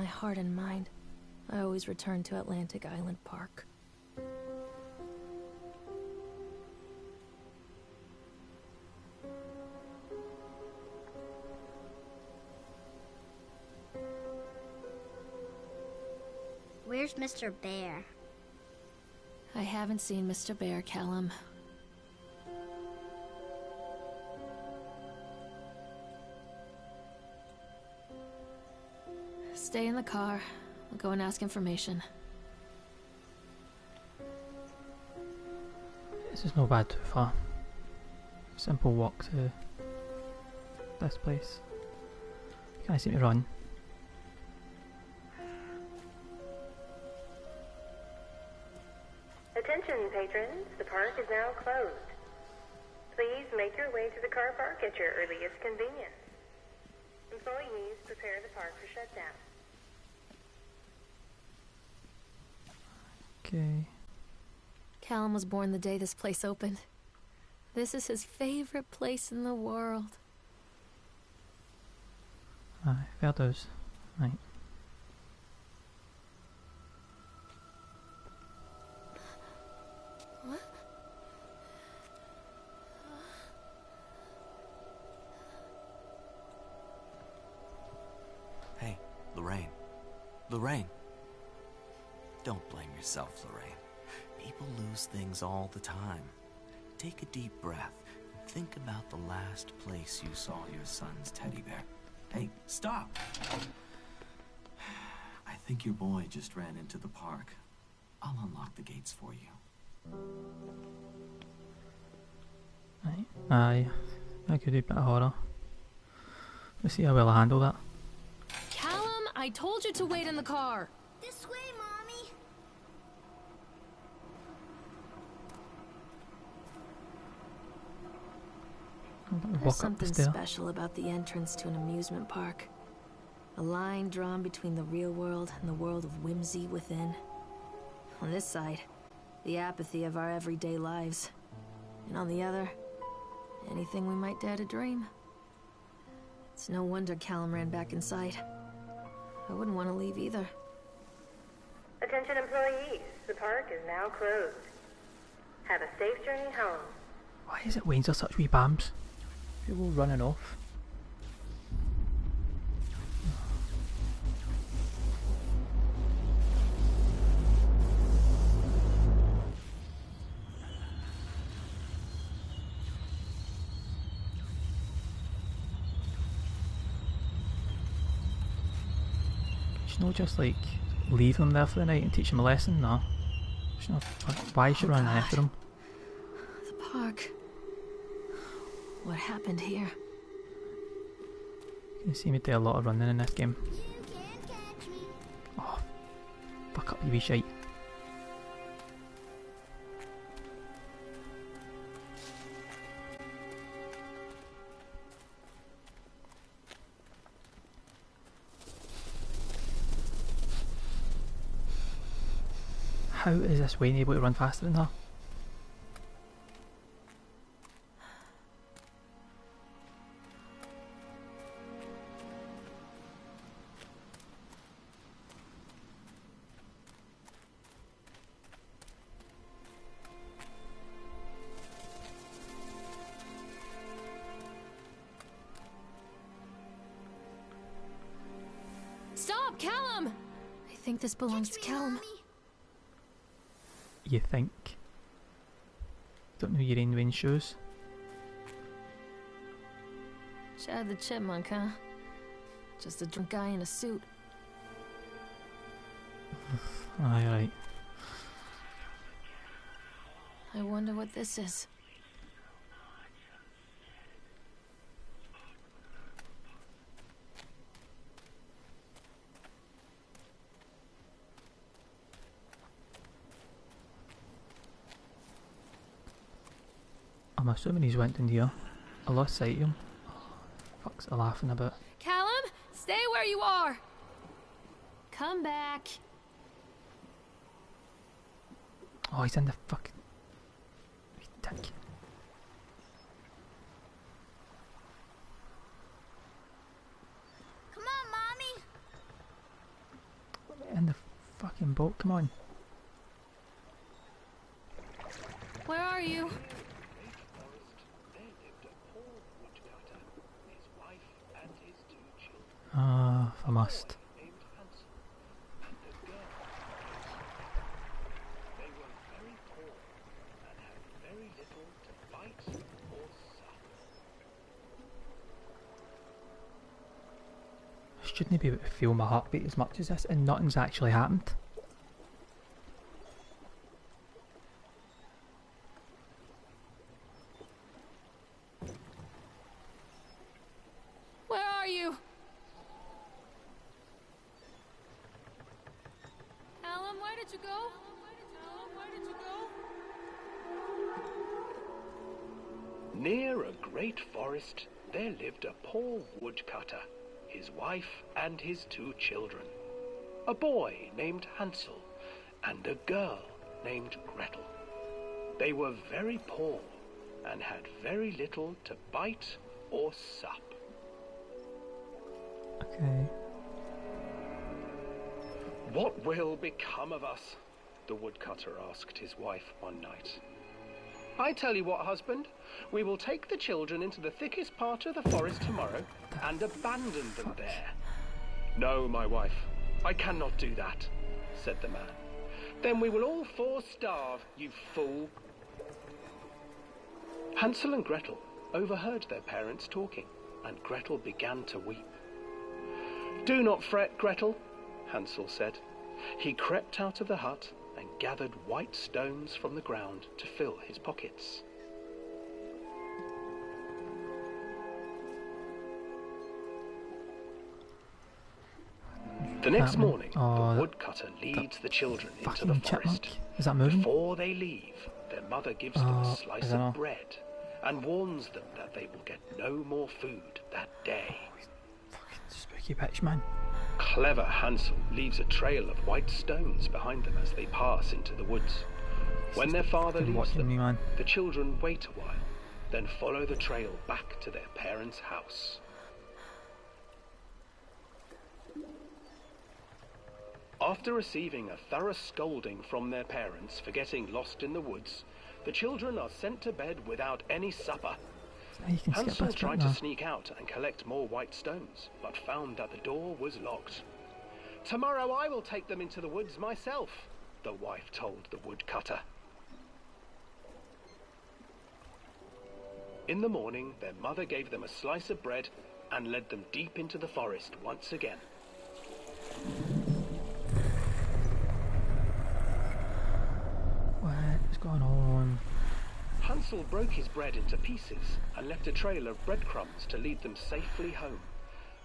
heart and mind, I always return to Atlantic Island Park. Where's Mr. Bear? I haven't seen Mr. Bear, Callum. Stay in the car. I'll go and ask information. This is not bad too far. Simple walk to this place. Can I see me run? Attention patrons, the park is now closed. Please make your way to the car park at your earliest convenience. Employees prepare the park for shutdown. Okay. Callum was born the day this place opened. This is his favorite place in the world. Aye, fair dues. Right. What? Hey, Lorraine. Lorraine. Don't blame yourself, Lorraine. People lose things all the time. Take a deep breath and think about the last place you saw your son's teddy bear. Hey, stop! I think your boy just ran into the park. I'll unlock the gates for you. Right. Aye. I could do a bit of horror. Let's see how well I handle that. Callum, I told you to wait in the car. This way, Mommy. There's Walk up the something stair. special about the entrance to an amusement park. A line drawn between the real world and the world of whimsy within. On this side, the apathy of our everyday lives. And on the other, anything we might dare to dream. It's no wonder Callum ran back inside. I wouldn't want to leave either. Attention employees, the park is now closed. Have a safe journey home. Why is it Wayne's are such wee bams? People running off. Should not just like leave them there for the night and teach them a lesson? No. Should not, why should run after them? The park. What happened here? You can see me do a lot of running in this game. You can't catch me. Oh, fuck up you wee shite. How is this Wayne able to run faster than her? Stop, Callum! I think this belongs to Catch me, Callum. Mommy. You think? Don't know your own Wayne shoes? Chad the Chipmunk, huh? Just a drunk guy in a suit. Aye, right. I wonder what this is. I'm assuming he's went in here. I lost sight of him. Fuck's a laughing about. Callum, stay where you are! Come back. Oh, he's in the fucking... dick. Come on, Mommy. fucking boat, come on. Where are you? Ah, if I must. I shouldn't be able to feel my heartbeat as much as this, and nothing's actually happened. Where are you? Alan, where did you go? Alan, where did you go? Near a great forest, there lived a poor woodcutter, his wife and his 2 children, a boy named Hansel and a girl named Gretel. They were very poor and had very little to bite or sup. Okay. What will become of us? The woodcutter asked his wife one night. I tell you what, husband, we will take the children into the thickest part of the forest tomorrow and abandon them there. No, my wife, I cannot do that, said the man. Then we will all 4 starve, you fool. Hansel and Gretel overheard their parents talking, and Gretel began to weep. Do not fret, Gretel, Hansel said. He crept out of the hut and gathered white stones from the ground to fill his pockets. The next morning, the woodcutter leads the children into the forest. Chipmunk. Is that moving? Before they leave, their mother gives them a slice of bread and warns them that they will get no more food that day. Fucking spooky bitch, man. Clever Hansel leaves a trail of white stones behind them as they pass into the woods. When their father leaves them, the children wait a while, then follow the trail back to their parents' house. After receiving a thorough scolding from their parents for getting lost in the woods, the children are sent to bed without any supper. Hansel tried to sneak out and collect more white stones, but found that the door was locked. Tomorrow I will take them into the woods myself, the wife told the woodcutter. In the morning, their mother gave them a slice of bread and led them deep into the forest once again. What's going on? Hansel broke his bread into pieces and left a trail of breadcrumbs to lead them safely home.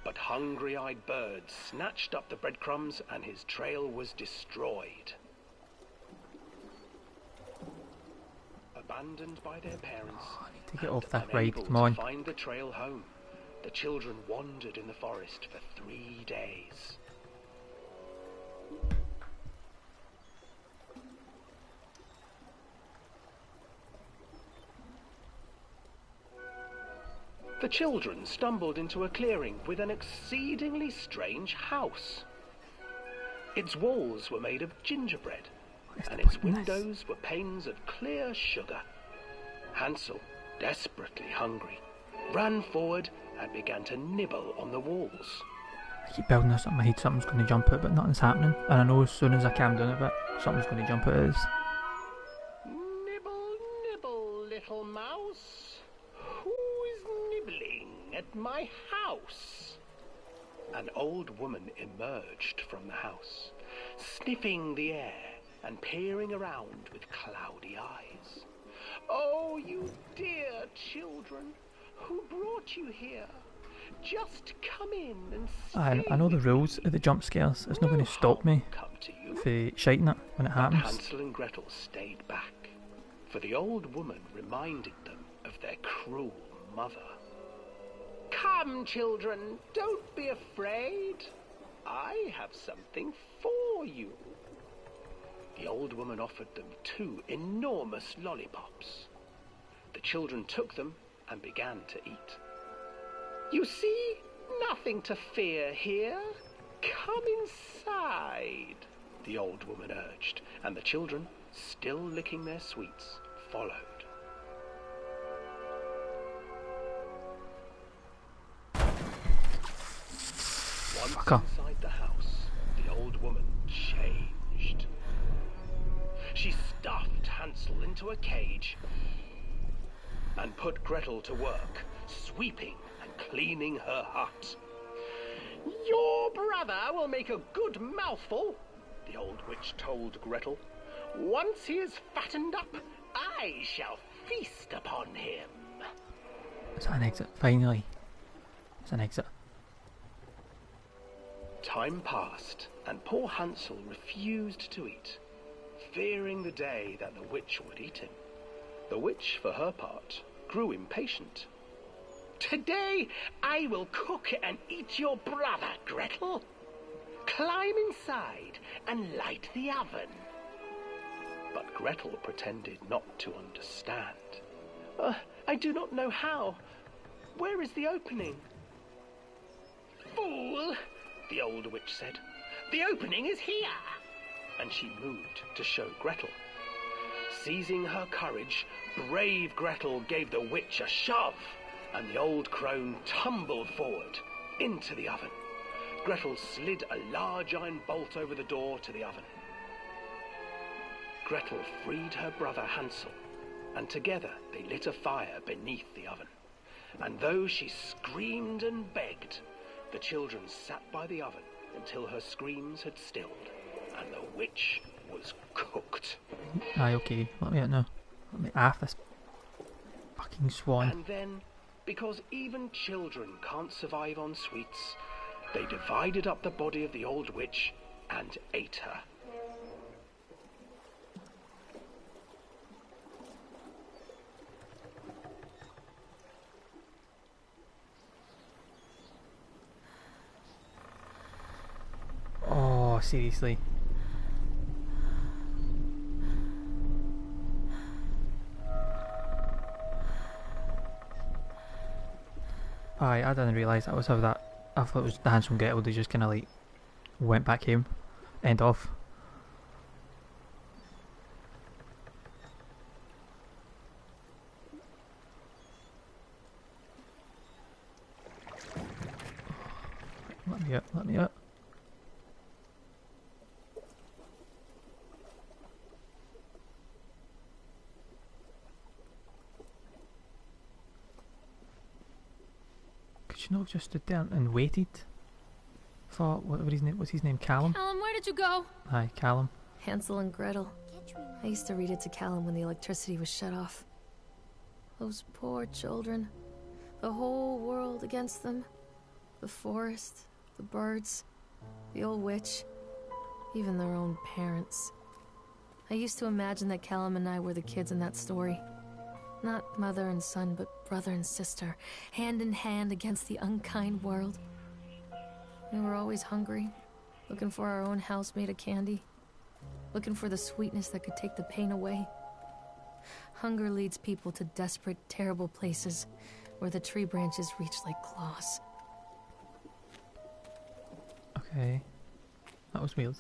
But hungry-eyed birds snatched up the breadcrumbs and his trail was destroyed. Abandoned by their parents, I need to get off that and ride, unable come on. to find the trail home, the children wandered in the forest for 3 days. The children stumbled into a clearing with an exceedingly strange house. Its walls were made of gingerbread, and its windows were panes of clear sugar. Hansel, desperately hungry, ran forward and began to nibble on the walls. I keep building this up in my head, something's going to jump out, but nothing's happening. And I know as soon as I calm down a bit, something's going to jump out. Nibble, nibble, little mouse. Who is nibbling at my house? An old woman emerged from the house, sniffing the air and peering around with cloudy eyes. Oh, you dear children, who brought you here? Just come in and stay. I know the rules of the jump scares. It's not going to stop me for shiting it when it happens. Hansel and Gretel stayed back, for the old woman reminded them of their cruel mother. Come, children, don't be afraid. I have something for you. The old woman offered them 2 enormous lollipops. The children took them and began to eat. You see, nothing to fear here. Come inside. the old woman urged, and the children, still licking their sweets, followed. Once inside the house, the old woman changed. She stuffed Hansel into a cage and put Gretel to work, sweeping and cleaning her hut. "Your brother will make a good mouthful," the old witch told Gretel. "Once he is fattened up, I shall feast upon him." Is that an exit? Finally. It's an exit. Time passed, and poor Hansel refused to eat, fearing the day that the witch would eat him. The witch, for her part, grew impatient. "Today I will cook and eat your brother, Gretel. Climb inside and light the oven." But Gretel pretended not to understand. "I do not know how. Where is the opening?" "Fool," the old witch said. "The opening is here." And she moved to show Gretel. Seizing her courage, brave Gretel gave the witch a shove, and the old crone tumbled forward into the oven. Gretel slid a large iron bolt over the door to the oven. Gretel freed her brother Hansel, and together they lit a fire beneath the oven. And though she screamed and begged, the children sat by the oven until her screams had stilled, and the witch was cooked. Aye, okay. Let me out now. Let me off this fucking swan. And then, because even children can't survive on sweets, they divided up the body of the old witch and ate her. Oh, seriously. Aye, I didn't realise that was how that. I thought it was the Hansel and Gretel, they just kind of like went back home. End off. Let me out, let me out. Could you not have just stood there and waited for what's his name? Callum? Callum, where did you go? Aye, Callum. Hansel and Gretel. I used to read it to Callum when the electricity was shut off. Those poor children. The whole world against them. The forest, the birds, the old witch, even their own parents. I used to imagine that Callum and I were the kids in that story. Not mother and son, but brother and sister, hand in hand against the unkind world. We were always hungry, looking for our own house made of candy, looking for the sweetness that could take the pain away. Hunger leads people to desperate, terrible places where the tree branches reach like claws. Okay. That was weird.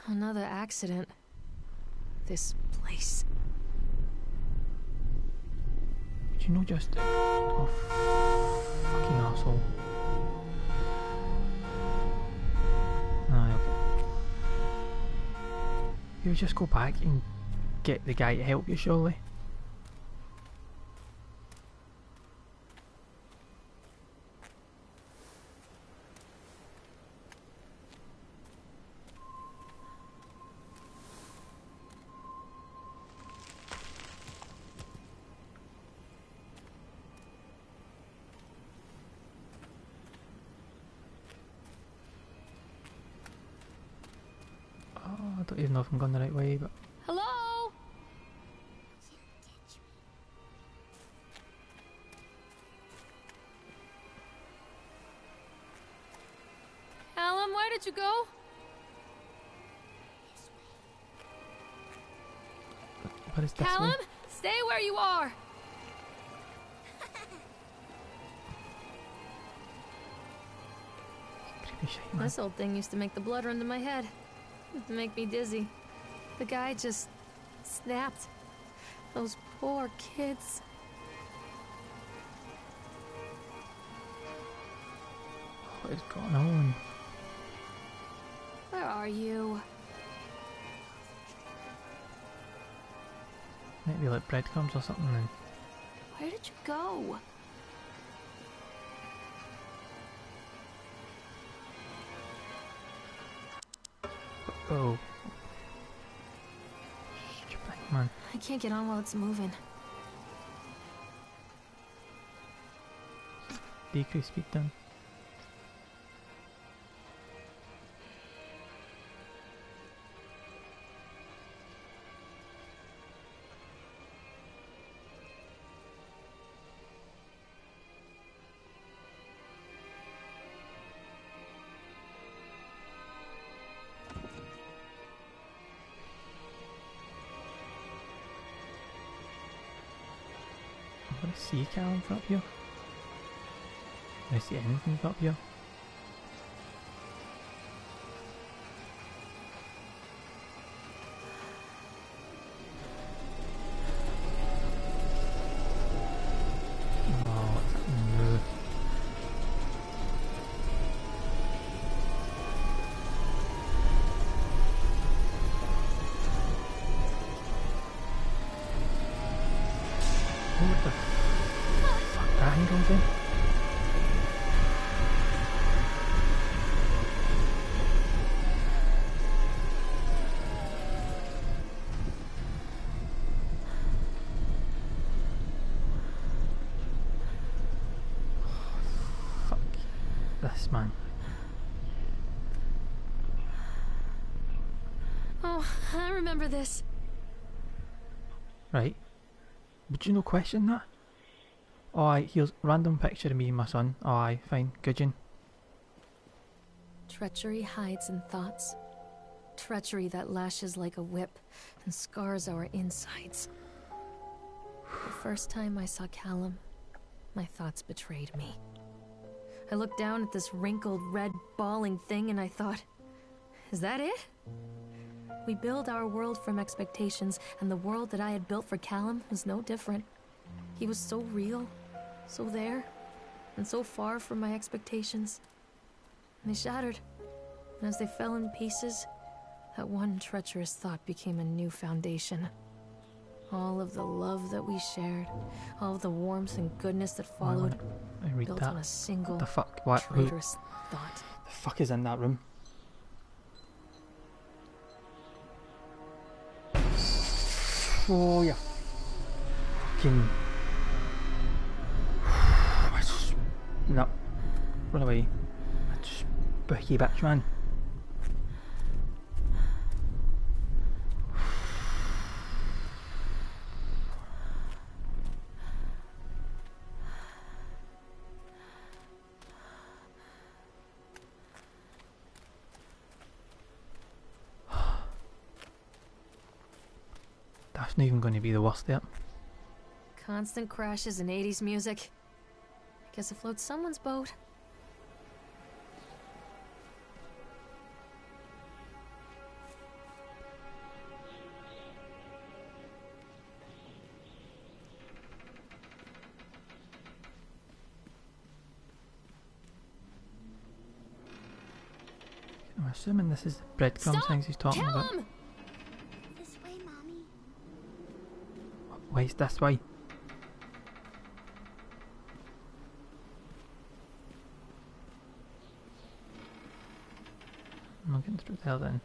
Another accident. This place. Would you know just... Oh, fucking arsehole. Aye, okay. You would just go back and get the guy to help you, surely. I don't even know if I'm going the right way, but... Hello? Callum, where did you go? What is this Callum, way? stay where you are. shite, man. This old thing used to make the blood run to my head. To make me dizzy. The guy just snapped. Those poor kids. What is going on? Where are you? Maybe like breadcrumbs or something then. Where did you go? Oh. Stupid thing, man. I can't get on while it's moving. Decrease speed down. I want to see Callum from up here. Can I see anything from up here? Oh, what's that move? Oh, what the fuck that thing comes in? Fuck this, man. Oh, I remember this. Right. Would you no question that? Oh aye, here's random picture of me and my son. Oh aye, fine, good Jane. Treachery hides in thoughts. Treachery that lashes like a whip and scars our insides. The first time I saw Callum, my thoughts betrayed me. I looked down at this wrinkled, red, bawling thing and I thought, is that it? We build our world from expectations, and the world that I had built for Callum was no different. He was so real, so there, and so far from my expectations. And they shattered, and as they fell in pieces, that one treacherous thought became a new foundation. All of the love that we shared, all of the warmth and goodness that followed, I read built that. on a single What the fuck? What? Who traitorous thought. the fuck is in that room? Oh yeah. Fucking. No. Run away. Spooky bitch, man. That's not even going to be the worst yet. Constant crashes and 80s music. I guess it floats someone's boat. I'm assuming this is the breadcrumbs things he's talking about. Callum! This way, Mommy. Why is this way? I'm not getting through the hell then.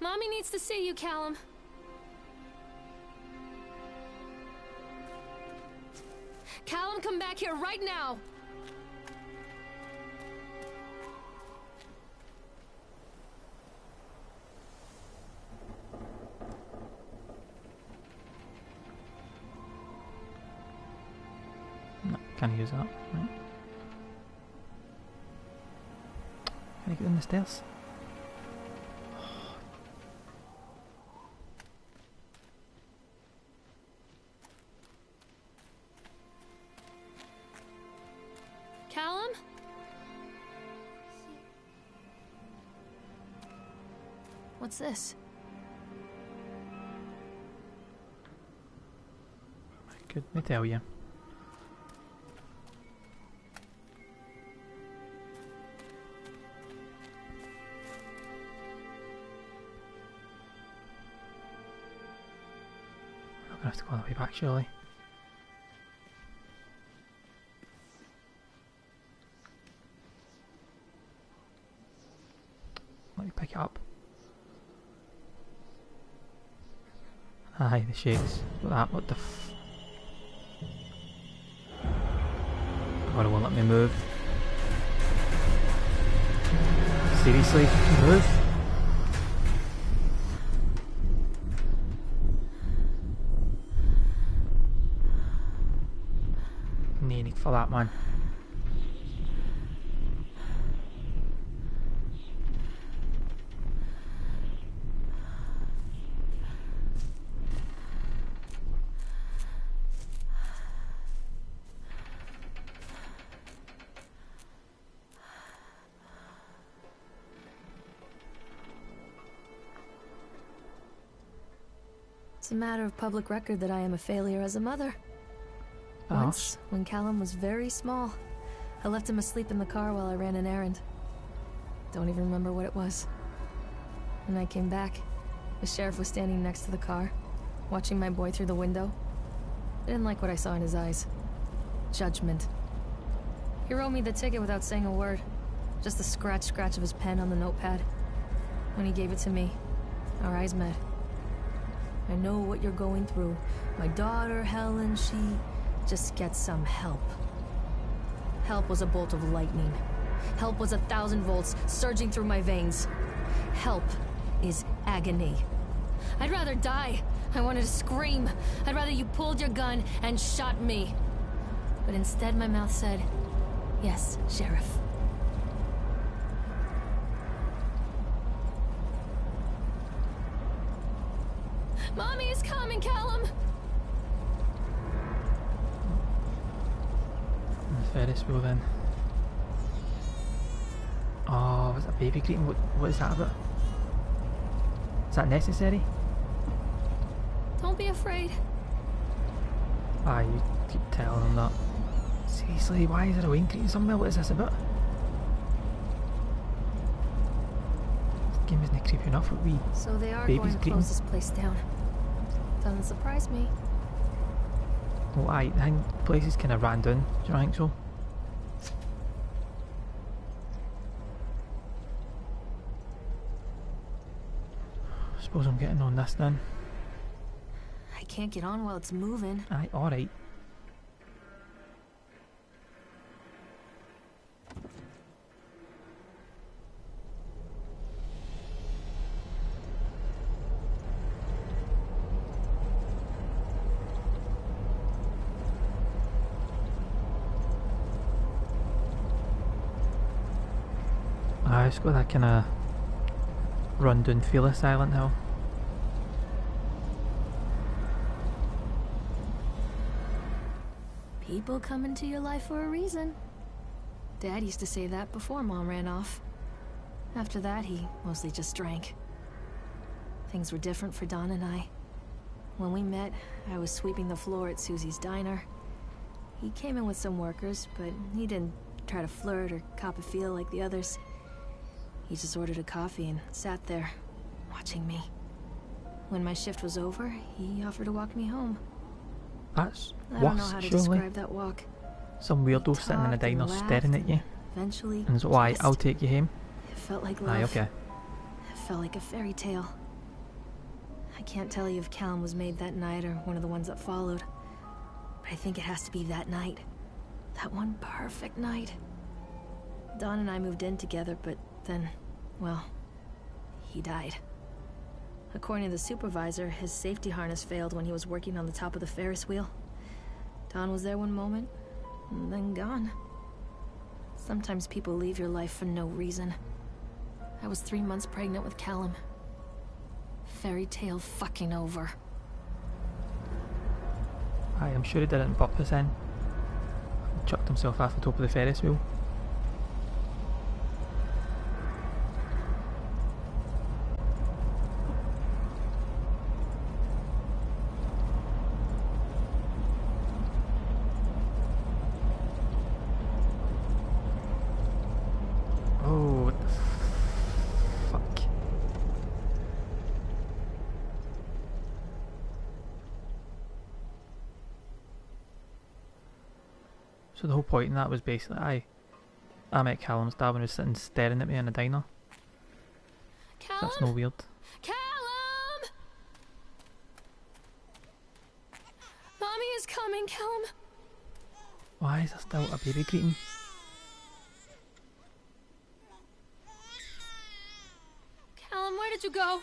Mommy needs to see you, Callum. Callum, come back here right now. No, can't use that. Right. Can I get in the stairs? What's this? Couldn't me tell you. I'm gonna have to go all the way back, surely. Let me pick it up. Aye, the shakes. What the f... God, it won't let me move. Seriously? Move? Need for that, man. It's a matter of public record that I am a failure as a mother. Once, when Callum was very small, I left him asleep in the car while I ran an errand. Don't even remember what it was. When I came back, the sheriff was standing next to the car, watching my boy through the window. I didn't like what I saw in his eyes. Judgment. He wrote me the ticket without saying a word. Just the scratch of his pen on the notepad. When he gave it to me, our eyes met. I know what you're going through. My daughter, Helen, she... just get some help. Help was a bolt of lightning. Help was 1,000 volts surging through my veins. Help is agony. I'd rather die. I wanted to scream. I'd rather you pulled your gun and shot me. But instead my mouth said, yes, Sheriff. Mommy is coming, Callum! Ferris wheel then. Oh, was that baby greeting? What is that about? Is that necessary? Don't be afraid. Ah, you keep telling them that. Seriously, why is there a wing greeting somewhere? What is this about? This game isn't creepy enough with wee So they are babies going to greeting. close this place down. Doesn't surprise me. Well, I think the place is kind of ran down. Do you think so? Suppose I'm getting on this then. I can't get on while it's moving. Aye, alright. It's got that kind of run-down feel of Silent Hill. People come into your life for a reason. Dad used to say that before Mom ran off. After that, he mostly just drank. Things were different for Don and I. When we met, I was sweeping the floor at Susie's diner. He came in with some workers, but he didn't try to flirt or cop a feel like the others. He just ordered a coffee and sat there, watching me. When my shift was over, he offered to walk me home. That's I don't know worse, how to surely. describe that walk. Some weirdo sitting in a Talked and diner laughed staring at you. Eventually, And it's why, kissed. I'll take you home. It felt like love. Aye, okay. It felt like a fairy tale. I can't tell you if Callum was made that night or one of the ones that followed. But I think it has to be that night. That one perfect night. Don and I moved in together, but then, well, he died. According to the supervisor, his safety harness failed when he was working on the top of the Ferris wheel. Don was there one moment, and then gone. Sometimes people leave your life for no reason. I was 3 months pregnant with Callum. Fairy tale fucking over. Aye, I'm sure he did it on purpose then. Chucked himself off the top of the Ferris wheel. So the whole point in that was basically, I met Callum's dad when he was sitting staring at me in a diner. Callum? That's no weird. Callum! Mommy is coming, Callum. Why is there still a baby greeting? Callum, where did you go?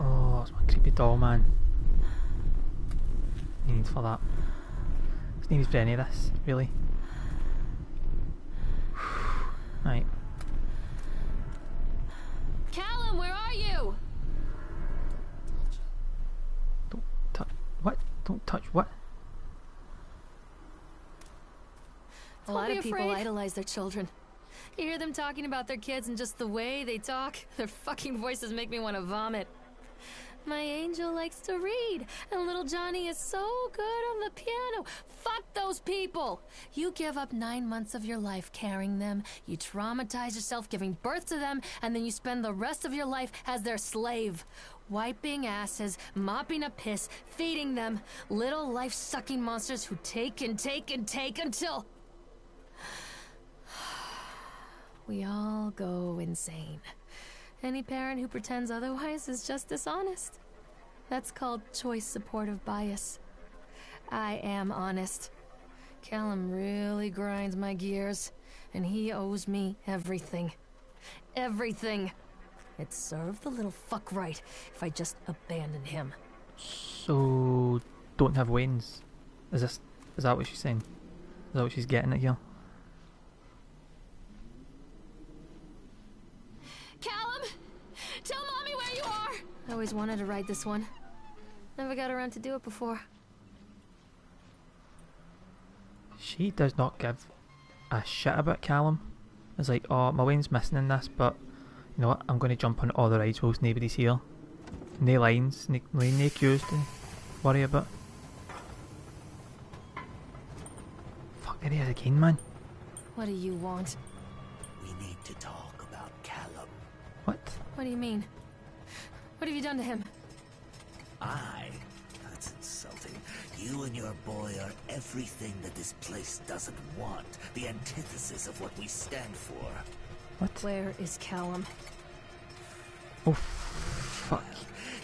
Oh, that's my creepy doll, man. Need for that. There's no need for any of this, really. Right. Callum, where are you? Don't touch. What? Don't touch what? A lot of people idolize their children. You hear them talking about their kids and just the way they talk, their fucking voices make me want to vomit. My angel likes to read, and little Johnny is so good on the piano. Fuck those people! You give up 9 months of your life carrying them, you traumatize yourself giving birth to them, and then you spend the rest of your life as their slave. Wiping asses, mopping up piss, feeding them. Little life-sucking monsters who take and take and take until... we all go insane. Any parent who pretends otherwise is just dishonest. That's called choice supportive bias. I am honest. Callum really grinds my gears, and he owes me everything. Everything. It'd serve the little fuck right if I just abandoned him. So, don't have Wayne's. Is that what she's saying? Is that what she's getting at here? Callum! Tell Mommy where you are! I always wanted to ride this one. Never got around to do it before. She does not give a shit about Callum. It's like, oh, my Wayne's missing in this, but you know what? I'm going to jump on all the rides whilst nobody's here. No lines, no cues to worry about. Fuck, there he is again, man. What do you want? We need to talk about Callum. What? What do you mean? What have you done to him? That's insulting. You and your boy are everything that this place doesn't want. The antithesis of what we stand for. What? Where is Callum? Oh, fuck.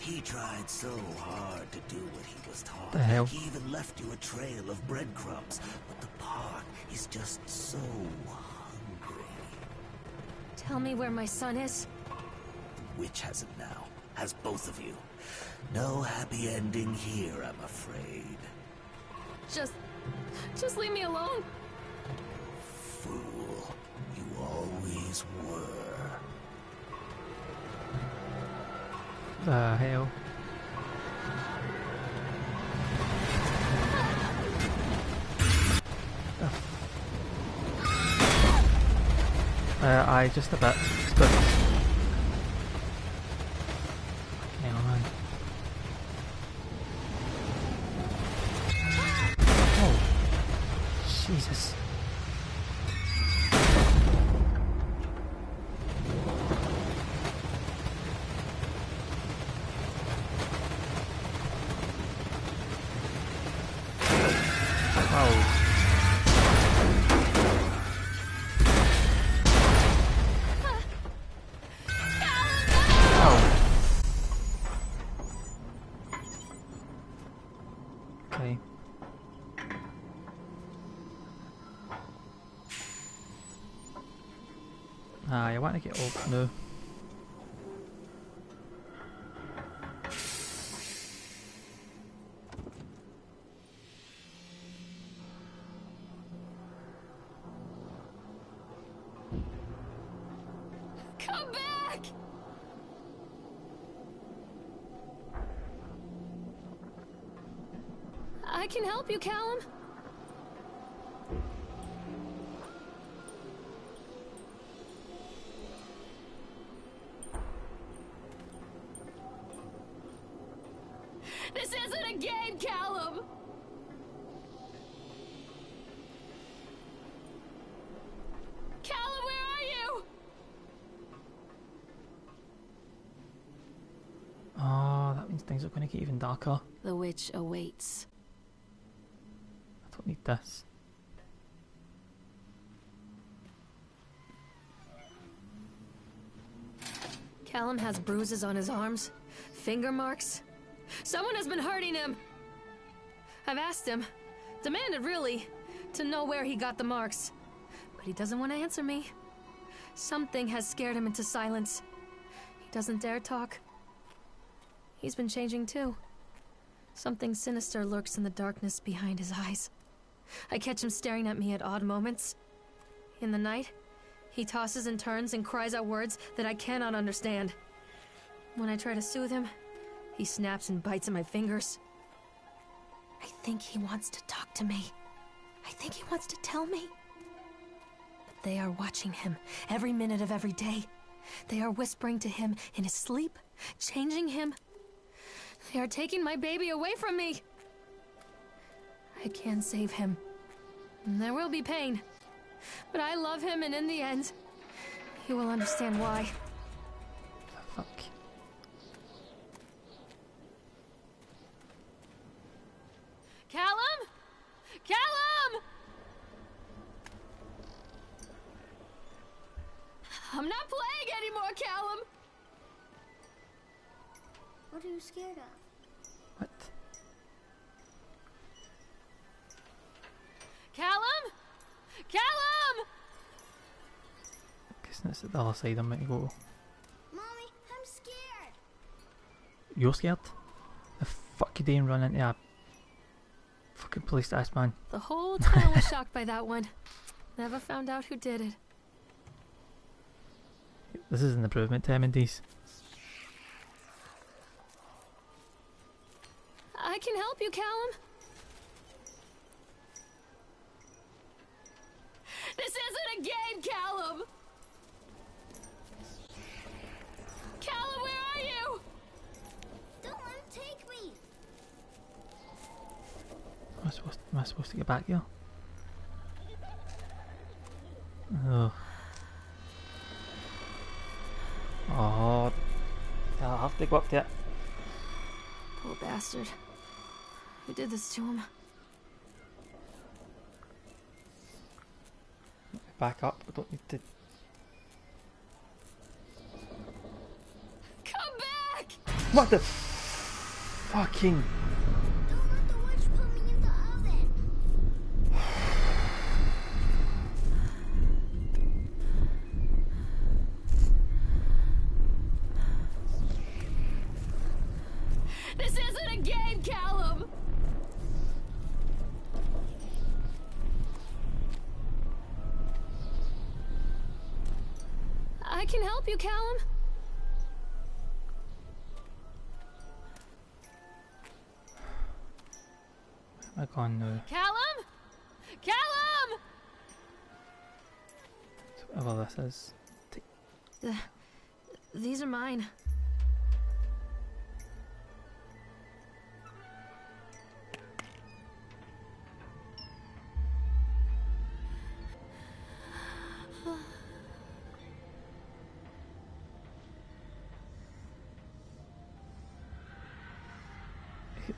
He tried so hard to do what he was taught. The hell? He even left you a trail of breadcrumbs. But the park is just so hungry. Tell me where my son is. The witch has it now. Has both of you. No happy ending here, I'm afraid. Just leave me alone. Fool. You always were. The hell? I just a bit. It's good. Hang on, man. Oh, Jesus. Okay. I want to get up now. Come back! I can help you, Callum. This isn't a game, Callum! Callum, where are you? Oh, that means things are going to get even darker. The witch awaits. I don't need this. Callum has bruises on his arms, finger marks. Someone has been hurting him. I've asked him, demanded really, to know where he got the marks. But he doesn't want to answer me. Something has scared him into silence. He doesn't dare talk. He's been changing too. Something sinister lurks in the darkness behind his eyes. I catch him staring at me at odd moments. In the night, he tosses and turns and cries out words that I cannot understand. When I try to soothe him, he snaps and bites at my fingers. I think he wants to talk to me. I think he wants to tell me. But they are watching him every minute of every day. They are whispering to him in his sleep, changing him. They are taking my baby away from me. I can save him. There will be pain. But I love him, and in the end, he will understand why. Fuck. Callum? Callum! I'm not playing anymore, Callum! What are you scared of? What? Callum? Callum! Guessing it's at the other side I'm meant to go. Mommy, I'm scared. You're scared? The fuck you doing running into a fucking police desk, man? The whole town was shocked by that one. Never found out who did it. This is an improvement to M&D's. I can help you, Callum. This isn't a game, Callum! Callum, where are you? Don't let him take me. Am I supposed to get back here? Ugh. Oh, I'll have to go up to it. Poor bastard. Who did this to him? Back up. I don't need to. Come back! What the fucking? Don't let the witch put me in the oven. This isn't a game, Callum! I can help you, Callum. Where am I gone now? Callum? Callum! Whatever this is. These are mine.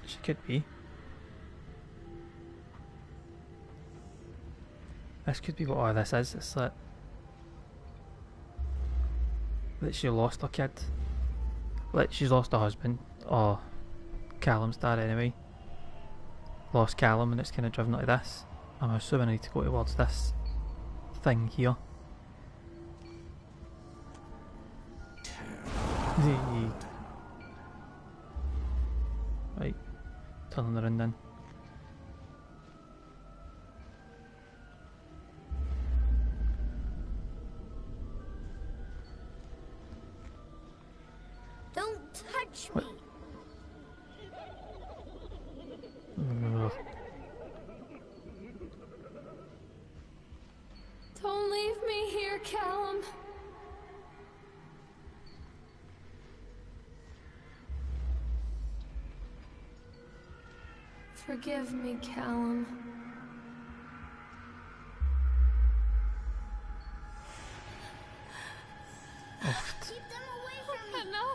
She could be. This could be what all this is. It's that she lost her kid. Like she's lost her husband, or Callum's dad anyway. Lost Callum, and it's kind of driven her to this. I'm assuming I need to go towards this thing here. Right, turning around then. Don't touch What? me. Ugh. Don't leave me here, Callum. Forgive me, Callum. Keep them away from me. No.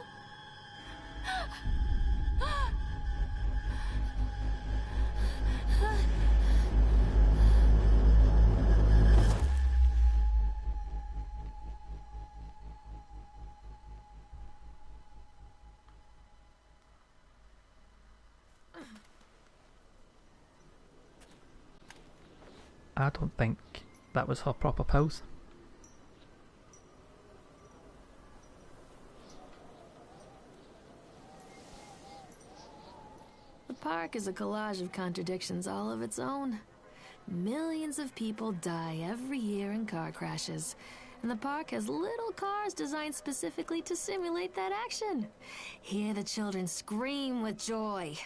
I don't think that was her proper pose. The park is a collage of contradictions all of its own. Millions of people die every year in car crashes, and the park has little cars designed specifically to simulate that action. Hear the children scream with joy.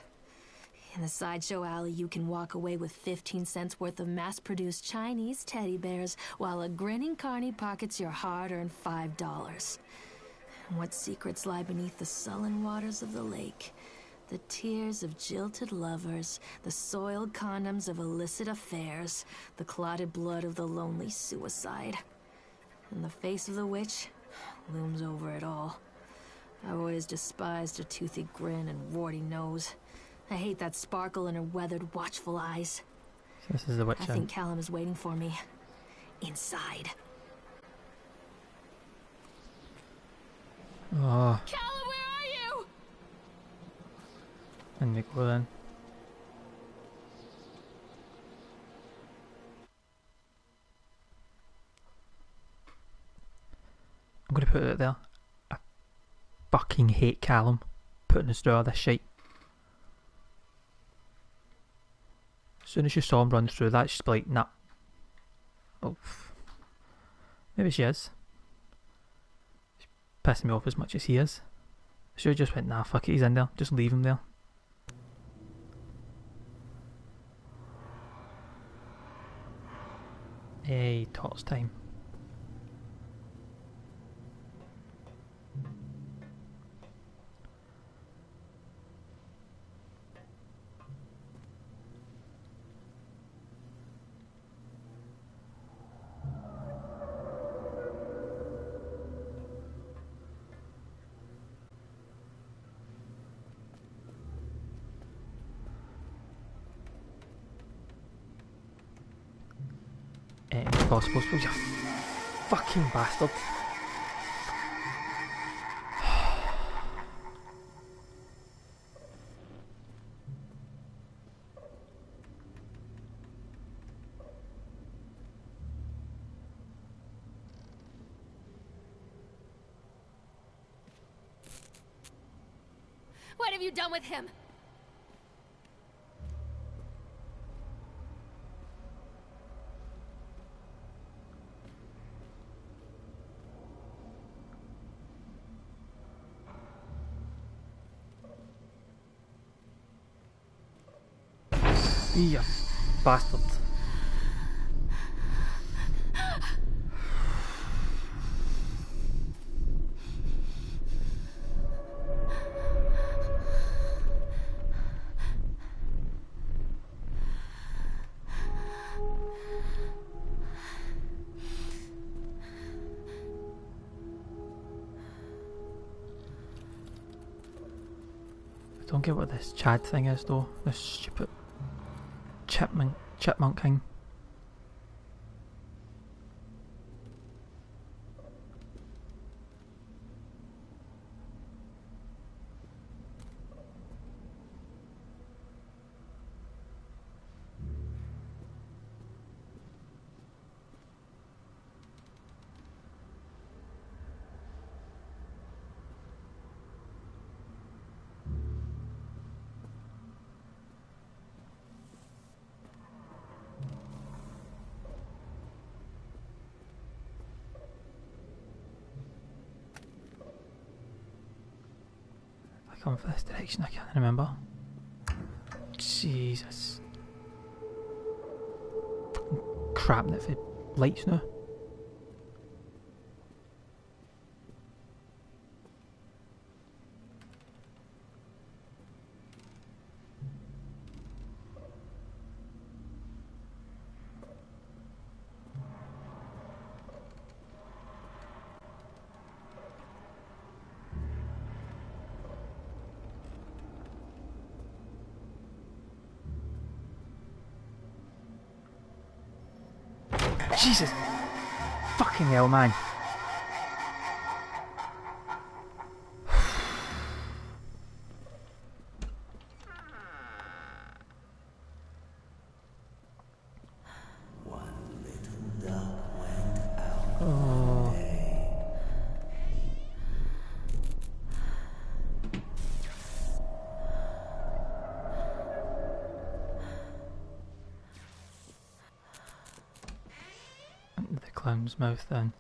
In the sideshow alley, you can walk away with 15 cents worth of mass-produced Chinese teddy bears, while a grinning carny pockets your hard-earned $5. And what secrets lie beneath the sullen waters of the lake? The tears of jilted lovers, the soiled condoms of illicit affairs, the clotted blood of the lonely suicide. And the face of the witch looms over it all. I always despised her toothy grin and warty nose. I hate that sparkle in her weathered, watchful eyes. So this is the witch. I think Callum is waiting for me. Inside. Oh, Callum, where are you? and we go then. I'm gonna put it there. I fucking hate Callum putting us through all this shit. As soon as you saw him run through that, she's like, nah. Oh. Maybe she is. She's pissing me off as much as he is. Should have just went, nah, fuck it, he's in there. Just leave him there. Hey, tots time. Impossible, you fucking bastard. What have you done with him? You bastard. I don't get what this Chad thing is though. This stupid chipmunk thing. Come for this direction, I can't remember. Jesus. Fucking crapping it for lights now. Jesus! Fucking hell, man. Oh. Into the clown's mouth then.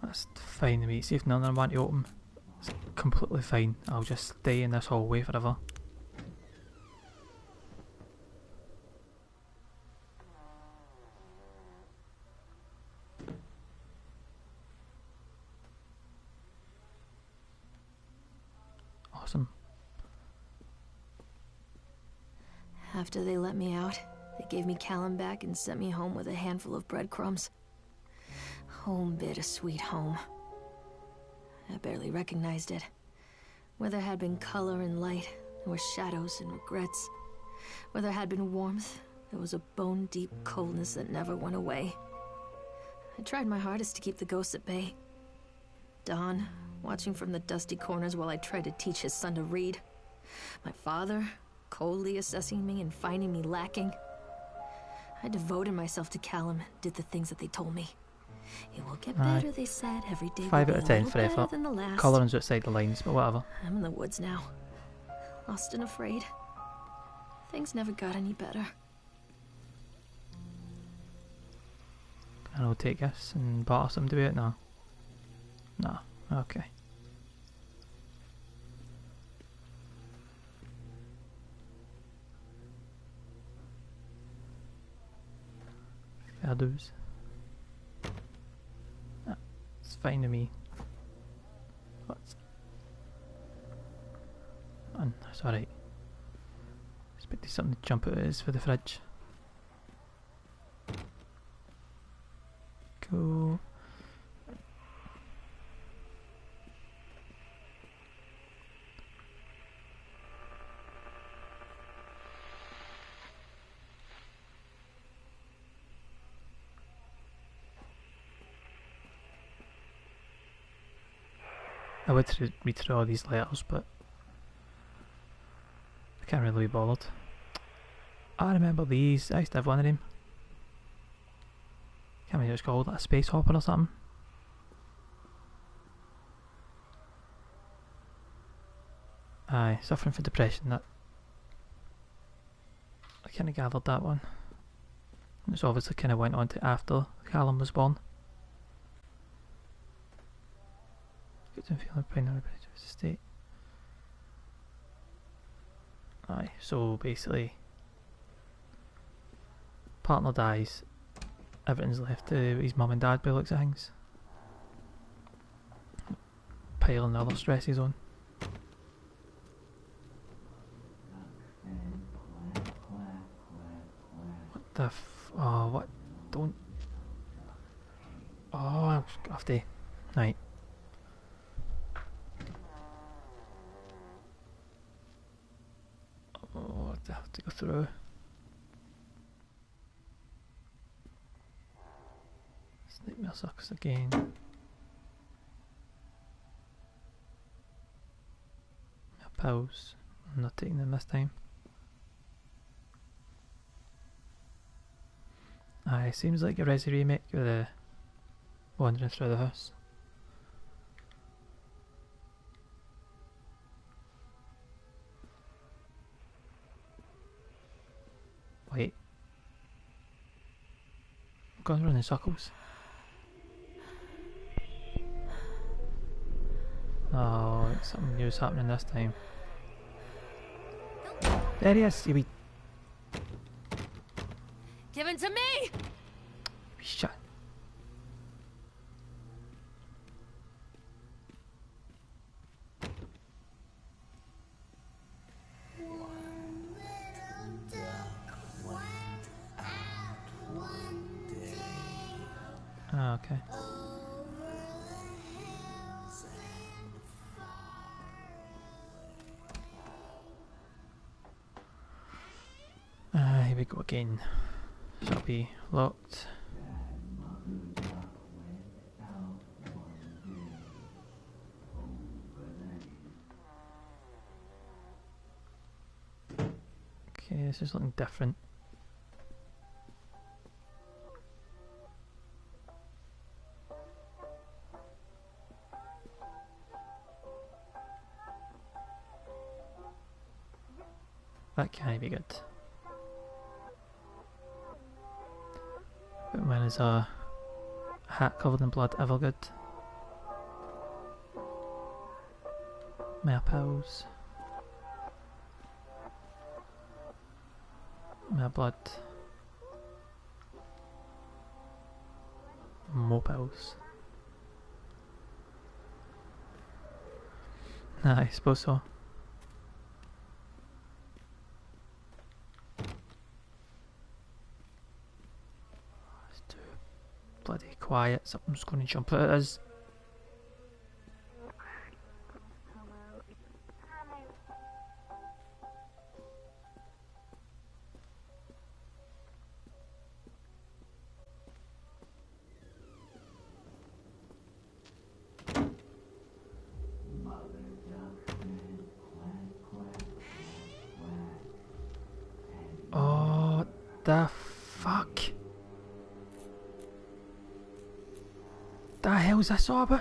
That's fine to me. See if none of them want to open. It's completely fine. I'll just stay in this hallway forever. Awesome. After they let me out, they gave me Callum back and sent me home with a handful of breadcrumbs. Home, bittersweet home. I barely recognized it. Where there had been color and light, there were shadows and regrets. Where there had been warmth, there was a bone-deep coldness that never went away. I tried my hardest to keep the ghosts at bay. Don, watching from the dusty corners while I tried to teach his son to read. My father, coldly assessing me and finding me lacking. I devoted myself to Callum and did the things that they told me. It will get better, they said. Every day 5 will out of be a 10 little for better effort. than the last. Colouring's outside the lines, but whatever. I'm in the woods now. Lost and afraid. Things never got any better. Can I take this and barter some to it? No. No. Okay. Fair dues. Ah, it's fine to me. What's... That's alright. Expected something to jump out of it is for the fridge. Cool. I would read through all these letters, but I can't really be bothered. I remember these. I used to have one of them. Can't remember what it's called, like a space hopper or something. Aye, suffering from depression. That I kind of gathered that one. It's obviously kind of went on to after Callum was born. Good to feel primary state. Aye, so basically, partner dies, everything's left to his mum and dad by the looks of things. Piling other stresses on. What the oh, what? Don't. Oh, I'm off day. Right. Oh, I have to go through. Nightmare sucks again. My pals. I'm not taking them this time. Aye, seems like a Resi remake with the wandering through the house. Wait. I'm going around in circles. Oh, something new's happening this time. There he is, you wee... Give it to me! Shut. Oh, okay. we go again. Shall be locked. Okay, this is looking different. That can't be good. But when is a hat covered in blood ever good? More pills. More blood. More pills. Nah, I suppose so. Bloody quiet, something's going to jump at us. Oh, the fuck. The hell's this all about?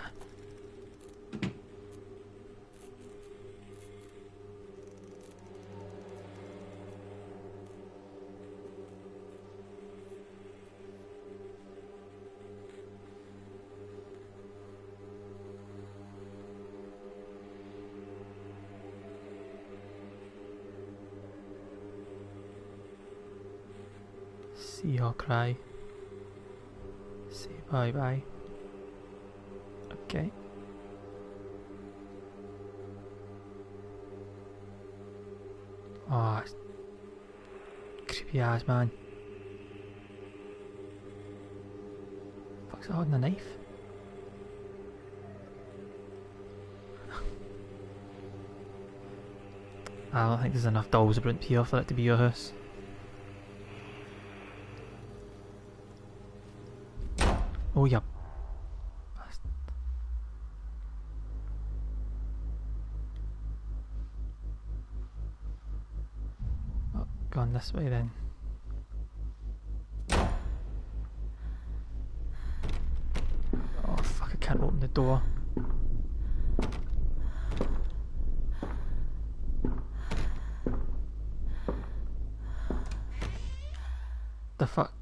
See her cry. Say bye bye. Okay. Oh, creepy ass man. Fuck's it holding a knife? I don't think there's enough dolls around here for it to be your house. Oh, yep. Oh, gone this way then. Oh fuck, I can't open the door. The fuck?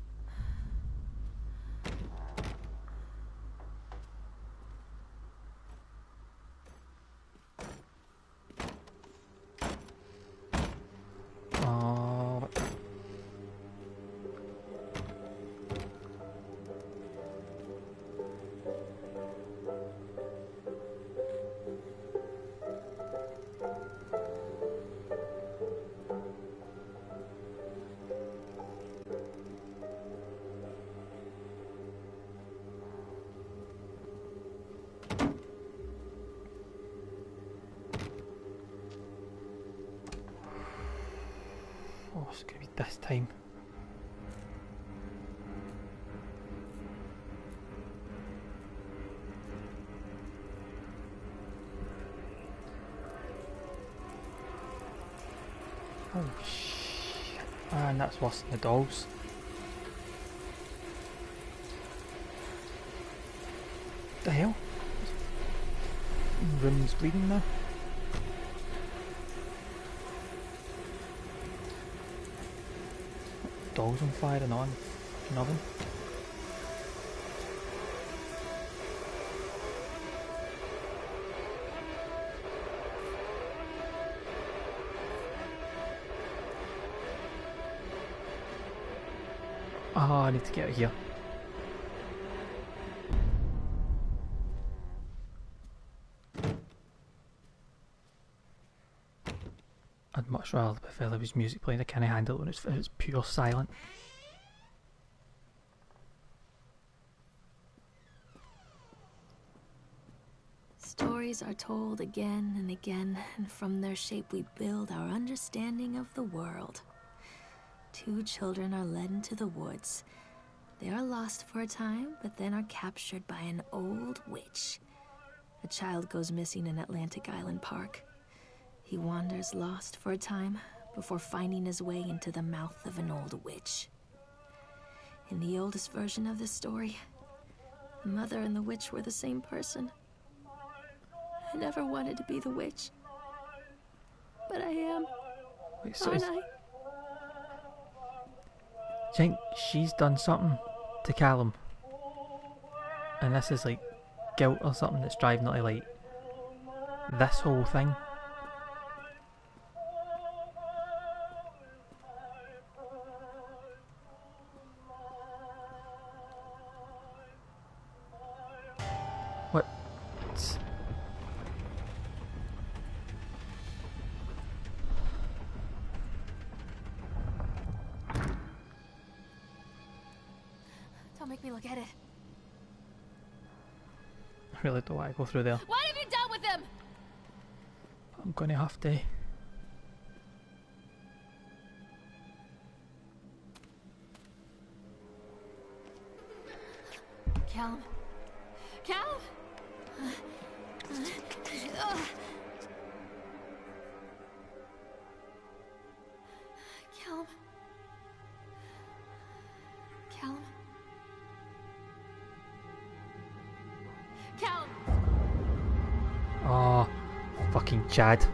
Oh, it's gonna be this time. Oh shit. Man, that's worse than the dolls. What the hell? Room's bleeding now. Dolls on fire and on fucking oven. Oh, I need to get out of here. I'd much rather prefer there was music playing. I can't handle it when it's pure silent. Stories are told again and again, and from their shape we build our understanding of the world. Two children are led into the woods. They are lost for a time, but then are captured by an old witch. A child goes missing in Atlantic Island Park. He wanders lost for a time before finding his way into the mouth of an old witch. In the oldest version of this story, the mother and the witch were the same person. I never wanted to be the witch, but I am. Wait, so Aren't do I? you think she's done something to Callum? And this is like guilt or something that's driving her to like this whole thing? What? Don't make me look at it. I really don't want to go through there. What have you done with them? I'm gonna have to. Callum. Callum? Callum. Callum. Callum. Oh, fucking Chad.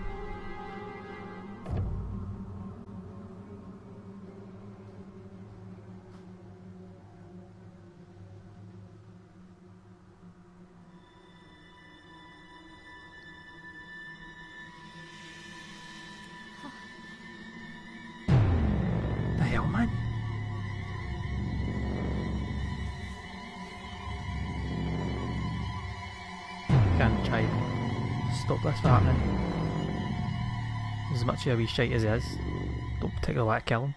The hell, man? Can't try and stop this from happening. As much of a wee shite as he is, don't particularly want to kill him.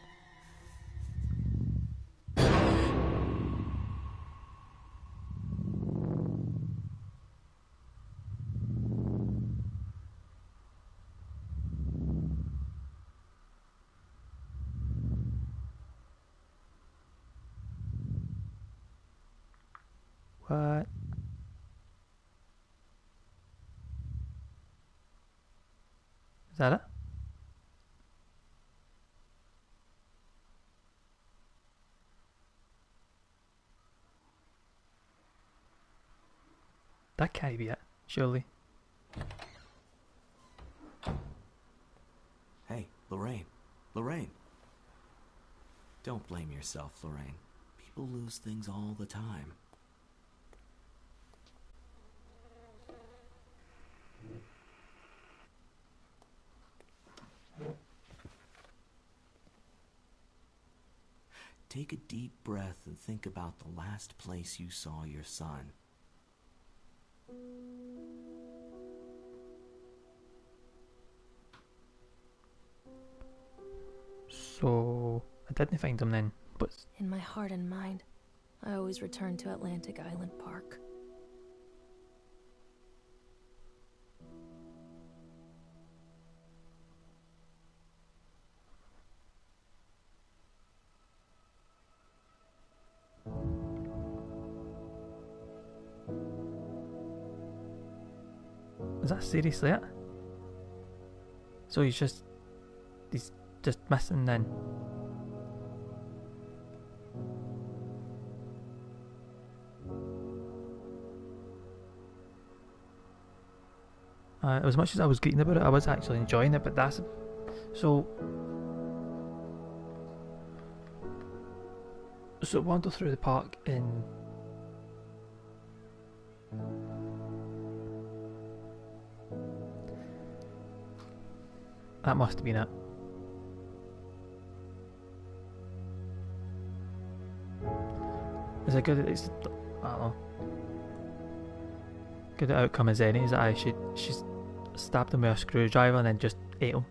What? Is that it? That can't be it, surely. Hey, Lorraine. Lorraine. Don't blame yourself, Lorraine. People lose things all the time. Take a deep breath and think about the last place you saw your son. So, I didn't find him then, but In my heart and mind, I always return to Atlantic Island Park. is that seriously it? So he's just missing then. As much as I was greeting about it, I was actually enjoying it, but that's... So wander through the park in... That must have been it. Is it good at least... I don't know. Good outcome as any is that she's stabbed him with a screwdriver and then just ate him.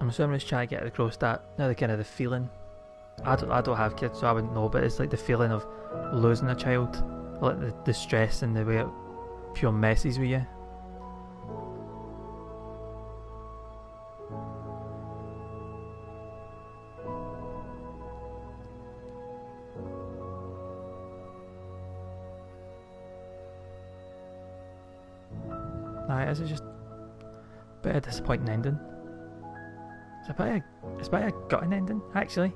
I'm assuming it's trying to get across that, the kind of the feeling. I don't have kids, so I wouldn't know, but it's like the feeling of losing a child like the stress and the way it pure messes with you. This is just a bit of a disappointing ending. It's a bit of a gutting ending, actually.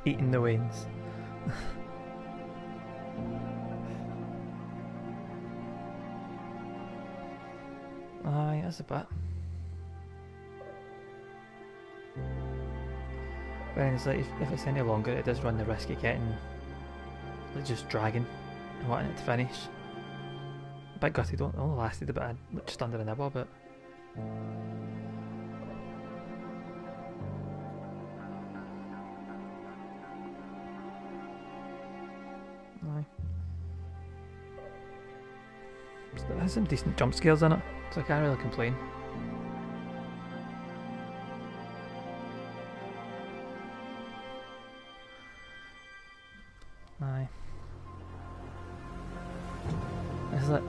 Eating the wings. Aye, that's a bit. But it's like if it's any longer, it does run the risk of getting like just dragging and wanting it to finish. A bit gutted. It only lasted about just under an hour, but. It has some decent jump scares in it, so I can't really complain. Aye. Is it?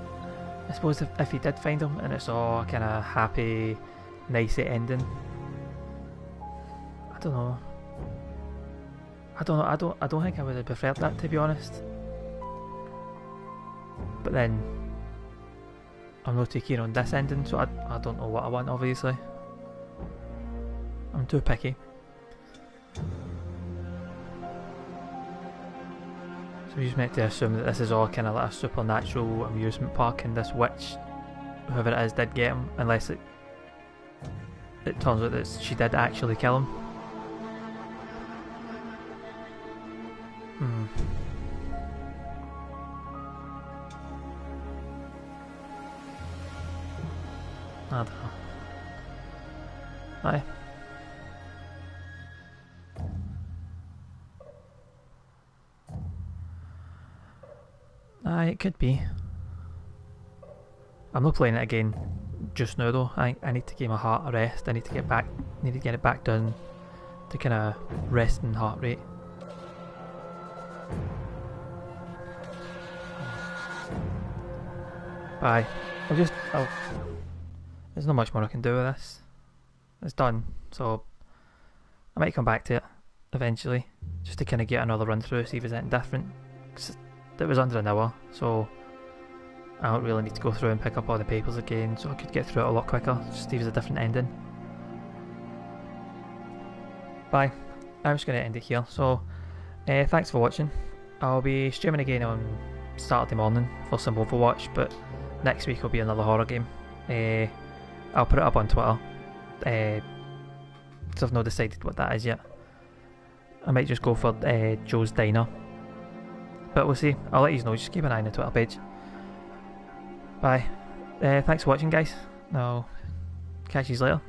I suppose if you did find them and it's all kind of happy, nice ending. I don't know. I don't think I would have preferred that, to be honest. But then I'm not too keen on this ending, so I don't know what I want, obviously. I'm too picky. So we're just meant to assume that this is all kind of like a supernatural amusement park, and this witch, whoever it is, did get him, unless it turns out that she did actually kill him. I don't know. Aye. Aye, it could be. I'm not playing it again just now though. I need to give my heart a rest. I need to get it back down to kind of resting heart rate. Aye. There's not much more I can do with this. It's done, so I might come back to it eventually, just to kind of get another run through, see if there's anything different. Cause it was under an hour, so I don't really need to go through and pick up all the papers again, so I could get through it a lot quicker, just see if there's a different ending. Bye. I'm just going to end it here, so thanks for watching. I'll be streaming again on Saturday morning for some Overwatch, but next week will be another horror game. I'll put it up on Twitter, because I've not decided what that is yet. I might just go for Joe's Diner, but we'll see. I'll let you know, just keep an eye on the Twitter page. Bye. Thanks for watching, guys. I'll catch you later.